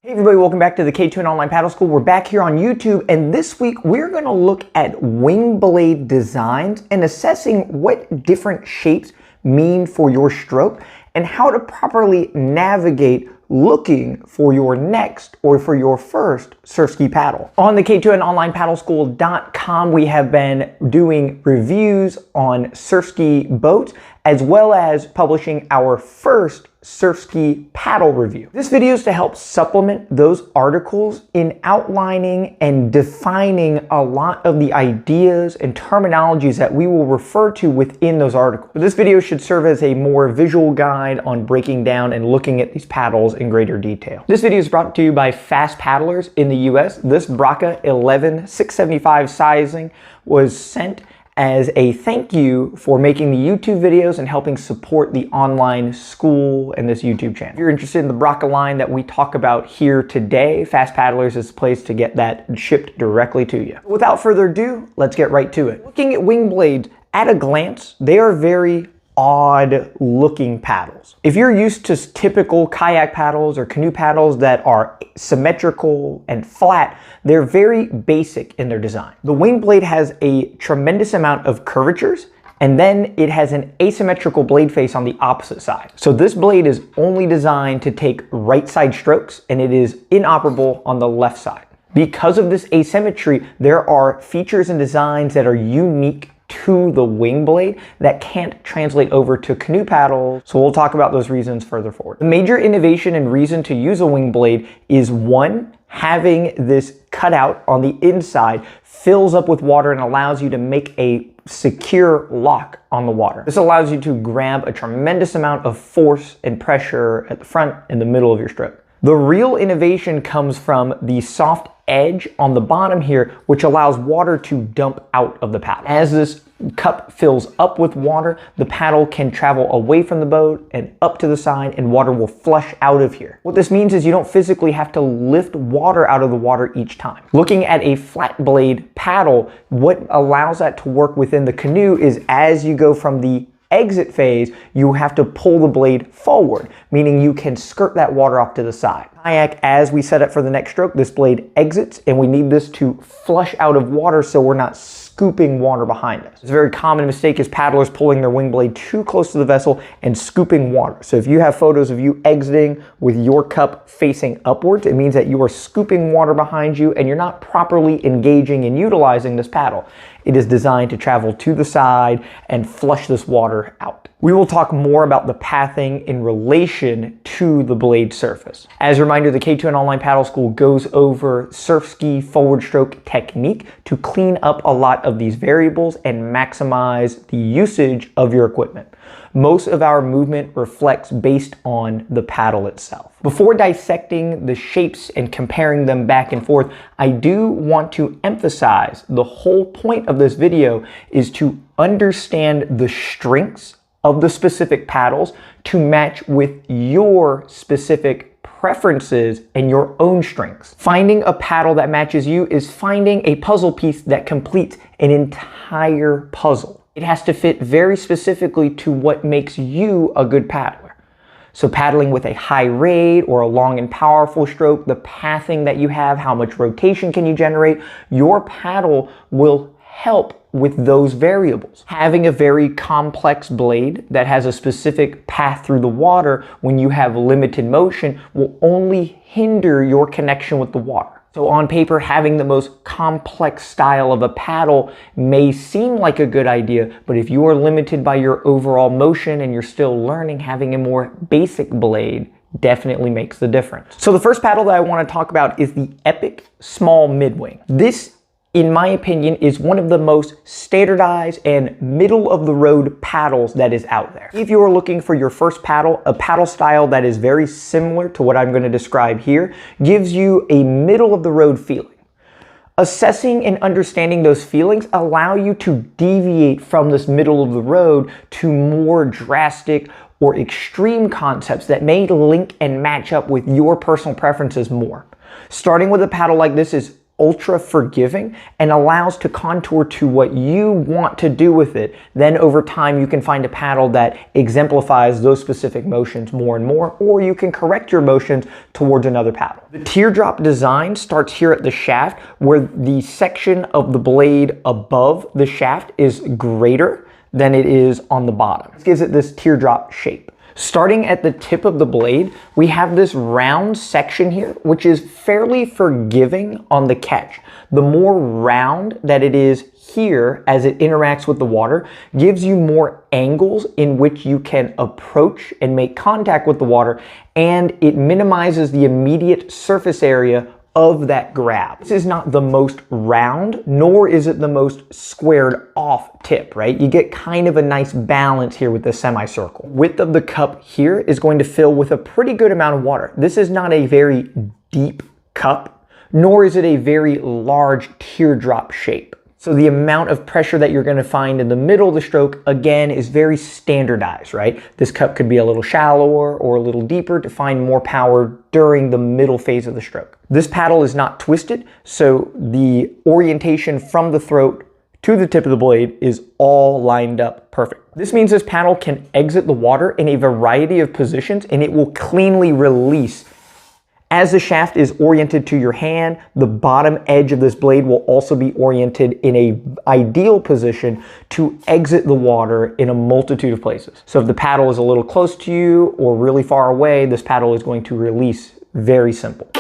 Hey everybody, welcome back to the K2N Online Paddle School. We're back here on YouTube, and this week we're going to look at wing blade designs and assessing what different shapes mean for your stroke and how to properly navigate looking for your next or for your first surf ski paddle. On the K2NOnlinePaddleSchool.com, we have been doing reviews on surf ski boats as well as publishing our first surf ski paddle review. This video is to help supplement those articles in outlining and defining a lot of the ideas and terminologies that we will refer to within those articles. But this video should serve as a more visual guide on breaking down and looking at these paddles in greater detail. This video is brought to you by Fast Paddlers in the US. This Braca 11 675 sizing was sent as a thank you for making the YouTube videos and helping support the online school and this YouTube channel. If you're interested in the Braca line that we talk about here today, Fast Paddlers is the place to get that shipped directly to you. Without further ado, let's get right to it. Looking at wing blades, at a glance, they are very odd looking paddles. If you're used to typical kayak paddles or canoe paddles that are symmetrical and flat, they're very basic in their design. The wing blade has a tremendous amount of curvatures, and then it has an asymmetrical blade face on the opposite side. So this blade is only designed to take right side strokes, and it is inoperable on the left side. Because of this asymmetry, there are features and designs that are unique to the wing blade that can't translate over to canoe paddles, so we'll talk about those reasons further forward. The major innovation and reason to use a wing blade is one, having this cutout on the inside fills up with water and allows you to make a secure lock on the water. This allows you to grab a tremendous amount of force and pressure at the front and the middle of your stroke. The real innovation comes from the soft edge on the bottom here, which allows water to dump out of the paddle. As this cup fills up with water, the paddle can travel away from the boat and up to the side, and water will flush out of here. What this means is you don't physically have to lift water out of the water each time. Looking at a flat blade paddle, what allows that to work within the canoe is as you go from the exit phase, you have to pull the blade forward, meaning you can skirt that water off to the side. Kayak, as we set up for the next stroke, this blade exits and we need this to flush out of water so we're not scooping water behind us. It's a very common mistake is paddlers pulling their wing blade too close to the vessel and scooping water. So if you have photos of you exiting with your cup facing upwards, it means that you are scooping water behind you and you're not properly engaging and utilizing this paddle. It is designed to travel to the side and flush this water out. We will talk more about the pathing in relation to the blade surface. As a reminder, the K2N Online Paddle School goes over surf ski forward stroke technique to clean up a lot of these variables and maximize the usage of your equipment. Most of our movement reflects based on the paddle itself. Before dissecting the shapes and comparing them back and forth, I do want to emphasize the whole point of this video is to understand the strengths of the specific paddles to match with your specific preferences and your own strengths. Finding a paddle that matches you is finding a puzzle piece that completes an entire puzzle. It has to fit very specifically to what makes you a good paddler. So paddling with a high rate or a long and powerful stroke, the pathing that you have, how much rotation can you generate, your paddle will help with those variables. Having a very complex blade that has a specific path through the water when you have limited motion will only hinder your connection with the water. So on paper, having the most complex style of a paddle may seem like a good idea, but if you are limited by your overall motion and you're still learning, having a more basic blade definitely makes the difference. So the first paddle that I want to talk about is the Epic Small Midwing. This, in my opinion, is one of the most standardized and middle of the road paddles that is out there. If you are looking for your first paddle, a paddle style that is very similar to what I'm going to describe here gives you a middle of the road feeling. Assessing and understanding those feelings allow you to deviate from this middle of the road to more drastic or extreme concepts that may link and match up with your personal preferences more. Starting with a paddle like this is ultra forgiving and allows to contour to what you want to do with it. Then over time you can find a paddle that exemplifies those specific motions more and more, or you can correct your motions towards another paddle. The teardrop design starts here at the shaft, where the section of the blade above the shaft is greater than it is on the bottom. This gives it this teardrop shape. Starting at the tip of the blade, we have this round section here, which is fairly forgiving on the catch. The more round that it is here as it interacts with the water gives you more angles in which you can approach and make contact with the water, and it minimizes the immediate surface area of that grab. This is not the most round, nor is it the most squared off tip, right? You get kind of a nice balance here with the semicircle. Width of the cup here is going to fill with a pretty good amount of water. This is not a very deep cup, nor is it a very large teardrop shape. So the amount of pressure that you're going to find in the middle of the stroke, again, is very standardized, right? This cup could be a little shallower or a little deeper to find more power during the middle phase of the stroke. This paddle is not twisted, so the orientation from the throat to the tip of the blade is all lined up perfect. This means this paddle can exit the water in a variety of positions, and it will cleanly release. As the shaft is oriented to your hand, the bottom edge of this blade will also be oriented in an ideal position to exit the water in a multitude of places. So if the paddle is a little close to you or really far away, this paddle is going to release very simple.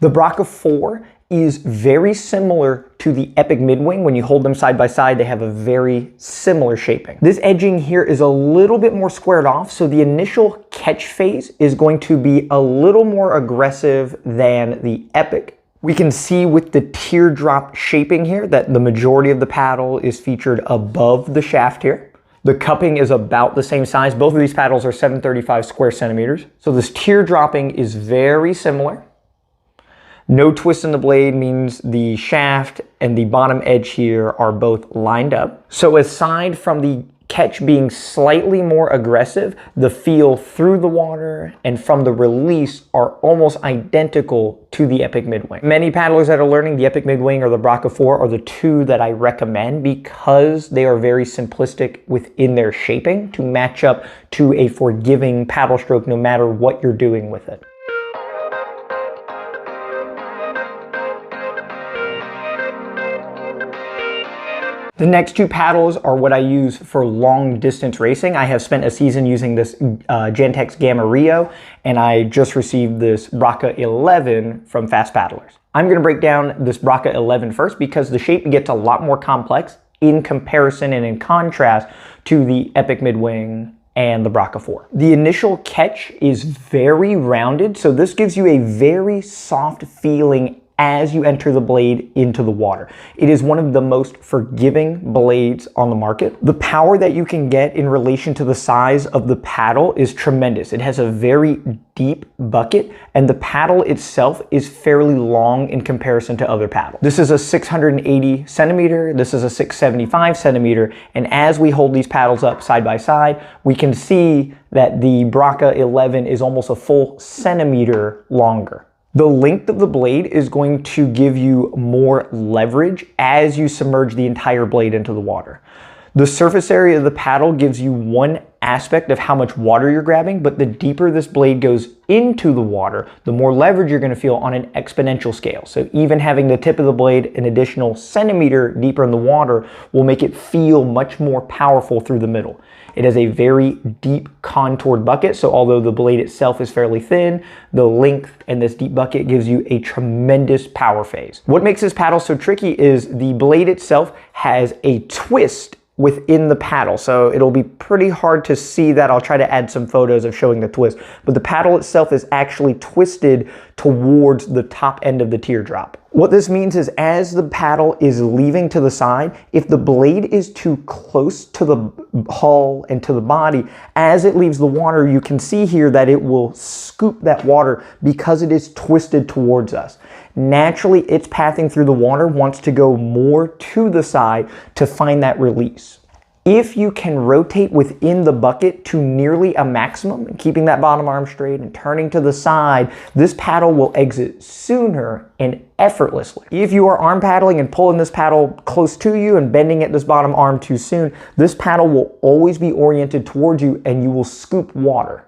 The Braca 4 is very similar to the Epic Midwing. When you hold them side by side, they have a very similar shaping. This edging here is a little bit more squared off, so the initial catch phase is going to be a little more aggressive than the Epic. We can see with the teardrop shaping here that the majority of the paddle is featured above the shaft here. The cupping is about the same size. Both of these paddles are 735 square centimeters. So this teardropping is very similar. No twist in the blade means the shaft and the bottom edge here are both lined up. So aside from the catch being slightly more aggressive, the feel through the water and from the release are almost identical to the Epic Midwing. Many paddlers that are learning the Epic Midwing or the Braca 4 are the two that I recommend because they are very simplistic within their shaping to match up to a forgiving paddle stroke no matter what you're doing with it. The next two paddles are what I use for long distance racing. I have spent a season using this Gentex Gamma Rio, and I just received this Braca 11 from Fast Paddlers. I'm gonna break down this Braca 11 first because the shape gets a lot more complex in comparison and in contrast to the Epic Midwing and the Braca 4. The initial catch is very rounded, so this gives you a very soft feeling as you enter the blade into the water. It is one of the most forgiving blades on the market. The power that you can get in relation to the size of the paddle is tremendous. It has a very deep bucket, and the paddle itself is fairly long in comparison to other paddles. This is a 680 centimeter, this is a 675 centimeter, and as we hold these paddles up side by side, we can see that the Braca 11 is almost a full centimeter longer. The length of the blade is going to give you more leverage as you submerge the entire blade into the water. The surface area of the paddle gives you one aspect of how much water you're grabbing, but the deeper this blade goes into the water, the more leverage you're going to feel on an exponential scale. So even having the tip of the blade an additional centimeter deeper in the water will make it feel much more powerful through the middle. It has a very deep contoured bucket, so although the blade itself is fairly thin, the length and this deep bucket gives you a tremendous power phase. What makes this paddle so tricky is the blade itself has a twist within the paddle, so it'll be pretty hard to see that. I'll try to add some photos of showing the twist, but the paddle itself is actually twisted towards the top end of the teardrop. What this means is as the paddle is leaving to the side, if the blade is too close to the hull and to the body, as it leaves the water, you can see here that it will scoop that water because it is twisted towards us. Naturally, its pathing through the water wants to go more to the side to find that release. If you can rotate within the bucket to nearly a maximum, and keeping that bottom arm straight and turning to the side, this paddle will exit sooner and effortlessly. If you are arm paddling and pulling this paddle close to you and bending at this bottom arm too soon, this paddle will always be oriented towards you and you will scoop water.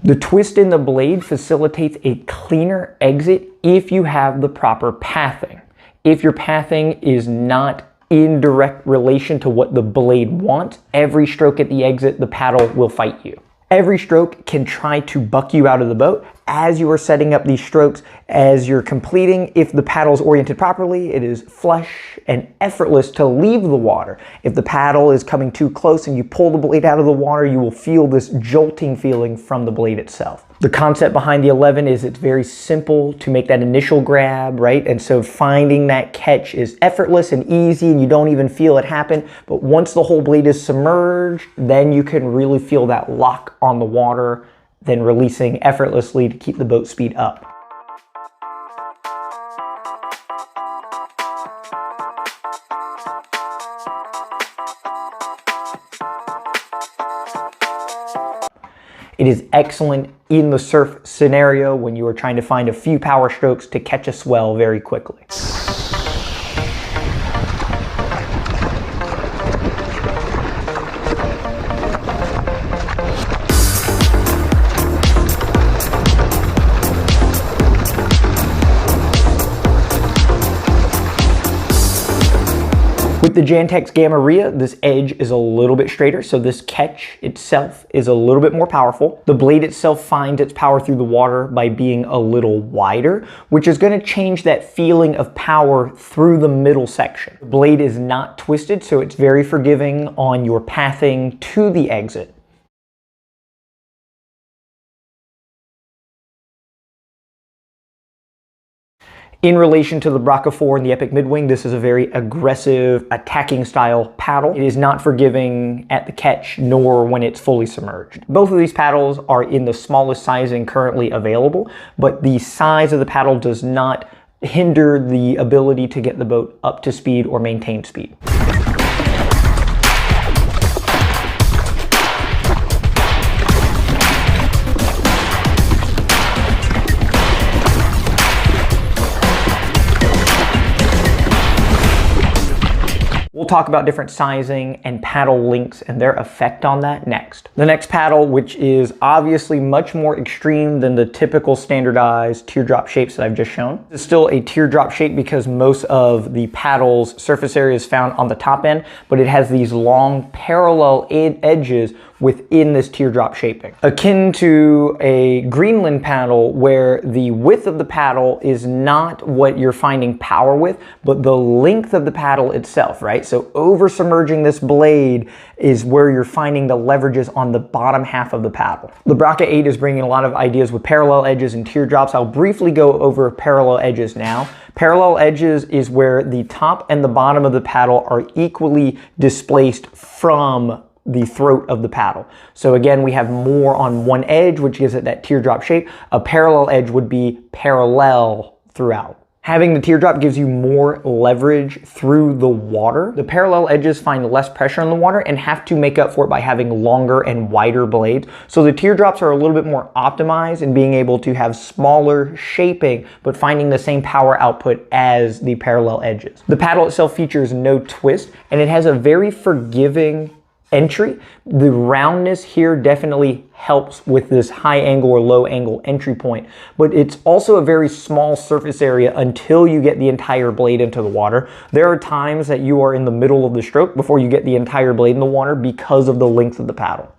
The twist in the blade facilitates a cleaner exit if you have the proper pathing. If your pathing is not in direct relation to what the blade wants, every stroke at the exit, the paddle will fight you. Every stroke can try to buck you out of the boat. As you are setting up these strokes, as you're completing, if the paddle is oriented properly, it is flush and effortless to leave the water. If the paddle is coming too close and you pull the blade out of the water, you will feel this jolting feeling from the blade itself. The concept behind the 11 is it's very simple to make that initial grab, right? And so finding that catch is effortless and easy and you don't even feel it happen. But once the whole blade is submerged, then you can really feel that lock on the water, then releasing effortlessly to keep the boat speed up. It is excellent in the surf scenario when you are trying to find a few power strokes to catch a swell very quickly. With the Jantex Gamma Rio, this edge is a little bit straighter, so this catch itself is a little bit more powerful. The blade itself finds its power through the water by being a little wider, which is going to change that feeling of power through the middle section. The blade is not twisted, so it's very forgiving on your pathing to the exit. In relation to the Braca 4 and the Epic Midwing, this is a very aggressive, attacking style paddle. It is not forgiving at the catch, nor when it's fully submerged. Both of these paddles are in the smallest sizing currently available, but the size of the paddle does not hinder the ability to get the boat up to speed or maintain speed. We'll talk about different sizing and paddle lengths and their effect on that next. The next paddle, which is obviously much more extreme than the typical standardized teardrop shapes that I've just shown. It's still a teardrop shape because most of the paddle's surface area is found on the top end, but it has these long parallel edges within this teardrop shaping. Akin to a Greenland paddle where the width of the paddle is not what you're finding power with, but the length of the paddle itself, right? So over submerging this blade is where you're finding the leverages on the bottom half of the paddle. The Braca 8 is bringing a lot of ideas with parallel edges and teardrops. I'll briefly go over parallel edges now. Parallel edges is where the top and the bottom of the paddle are equally displaced from the throat of the paddle. So again, we have more on one edge, which gives it that teardrop shape. A parallel edge would be parallel throughout. Having the teardrop gives you more leverage through the water. The parallel edges find less pressure in the water and have to make up for it by having longer and wider blades. So the teardrops are a little bit more optimized in being able to have smaller shaping, but finding the same power output as the parallel edges. The paddle itself features no twist, and it has a very forgiving entry. The roundness here definitely helps with this high angle or low angle entry point, but it's also a very small surface area until you get the entire blade into the water. There are times that you are in the middle of the stroke before you get the entire blade in the water because of the length of the paddle.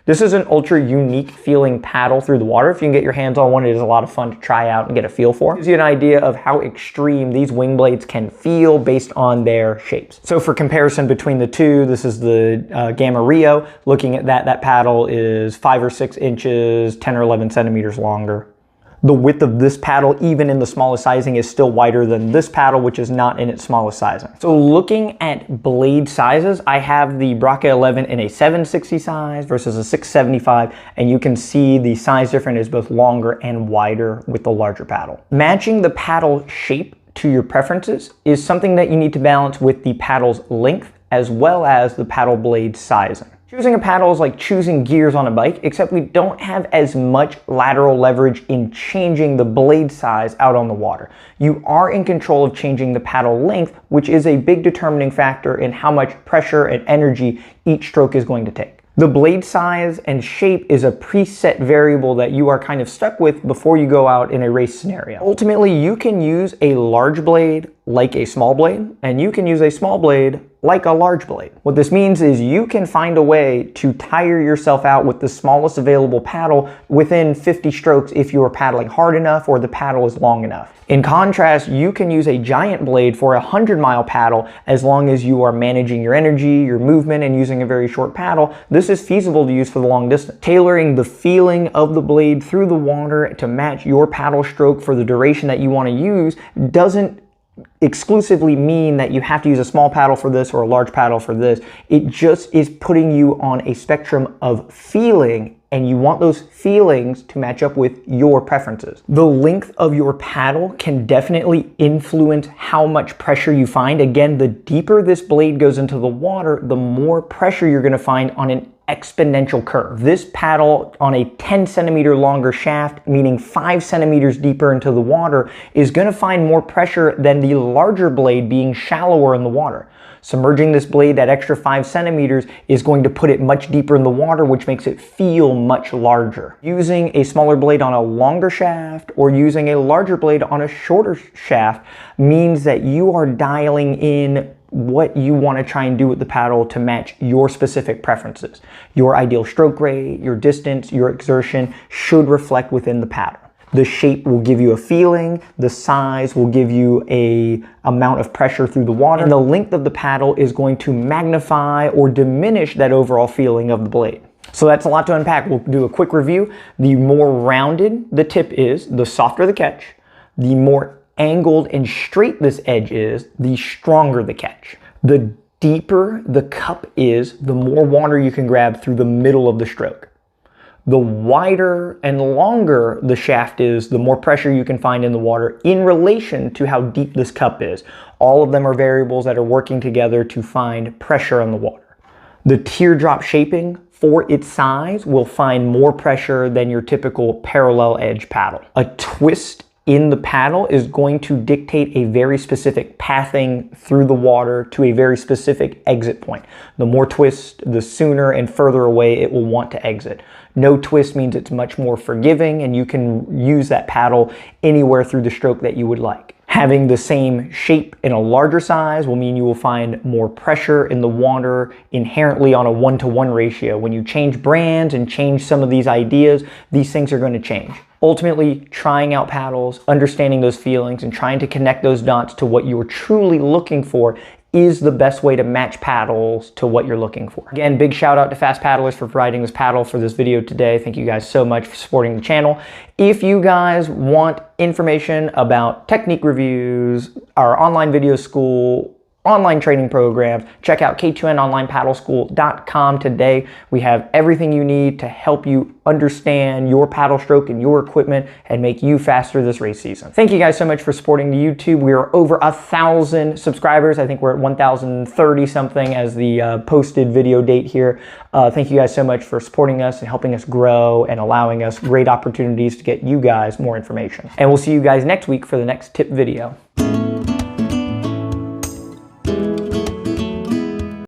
This is an ultra unique feeling paddle through the water. If you can get your hands on one, it is a lot of fun to try out and get a feel for. It gives you an idea of how extreme these wing blades can feel based on their shapes. So for comparison between the two, this is the Gamma Rio. Looking at that paddle is 5 or 6 inches, 10 or 11 centimeters longer. The width of this paddle, even in the smallest sizing, is still wider than this paddle, which is not in its smallest sizing. So looking at blade sizes, I have the Braca 11 in a 760 size versus a 675, and you can see the size difference is both longer and wider with the larger paddle. Matching the paddle shape to your preferences is something that you need to balance with the paddle's length as well as the paddle blade sizing. Choosing a paddle is like choosing gears on a bike, except we don't have as much lateral leverage in changing the blade size out on the water. You are in control of changing the paddle length, which is a big determining factor in how much pressure and energy each stroke is going to take. The blade size and shape is a preset variable that you are kind of stuck with before you go out in a race scenario. Ultimately, you can use a large blade like a small blade, and you can use a small blade like a large blade. What this means is you can find a way to tire yourself out with the smallest available paddle within 50 strokes if you are paddling hard enough or the paddle is long enough. In contrast, you can use a giant blade for a 100-mile paddle as long as you are managing your energy, your movement, and using a very short paddle. This is feasible to use for the long distance. Tailoring the feeling of the blade through the water to match your paddle stroke for the duration that you want to use doesn't exclusively mean that you have to use a small paddle for this or a large paddle for this. It just is putting you on a spectrum of feeling, and you want those feelings to match up with your preferences. The length of your paddle can definitely influence how much pressure you find. Again, the deeper this blade goes into the water, the more pressure you're going to find on an exponential curve. This paddle on a 10 centimeter longer shaft, meaning 5 centimeters deeper into the water, is going to find more pressure than the larger blade being shallower in the water. Submerging this blade that extra 5 centimeters is going to put it much deeper in the water, which makes it feel much larger. Using a smaller blade on a longer shaft or using a larger blade on a shorter shaft means that you are dialing in what you want to try and do with the paddle to match your specific preferences. Your ideal stroke rate, your distance, your exertion should reflect within the paddle. The shape will give you a feeling, the size will give you a amount of pressure through the water, and the length of the paddle is going to magnify or diminish that overall feeling of the blade. So that's a lot to unpack. We'll do a quick review. The more rounded the tip is, the softer the catch. The more angled and straight this edge is, the stronger the catch. The deeper the cup is, the more water you can grab through the middle of the stroke. The wider and longer the shaft is, the more pressure you can find in the water in relation to how deep this cup is. All of them are variables that are working together to find pressure on the water. The teardrop shaping for its size will find more pressure than your typical parallel edge paddle. A twist in the paddle is going to dictate a very specific pathing through the water to a very specific exit point. The more twist, the sooner and further away it will want to exit. No twist means it's much more forgiving, and you can use that paddle anywhere through the stroke that you would like. Having the same shape in a larger size will mean you will find more pressure in the water inherently on a 1-to-1 ratio. When you change brands and change some of these ideas, these things are going to change. Ultimately, trying out paddles, understanding those feelings, and trying to connect those dots to what you're truly looking for is the best way to match paddles to what you're looking for. Again, big shout out to Fast Paddlers for providing this paddle for this video today. Thank you guys so much for supporting the channel. If you guys want information about technique reviews, our online video school, online training programs, check out k2nonlinepaddleschool.com today. We have everything you need to help you understand your paddle stroke and your equipment and make you faster this race season. Thank you guys so much for supporting the YouTube. We are over 1,000 subscribers. I think we're at 1,030 something as the posted video date here. Thank you guys so much for supporting us and helping us grow and allowing us great opportunities to get you guys more information. And we'll see you guys next week for the next tip video.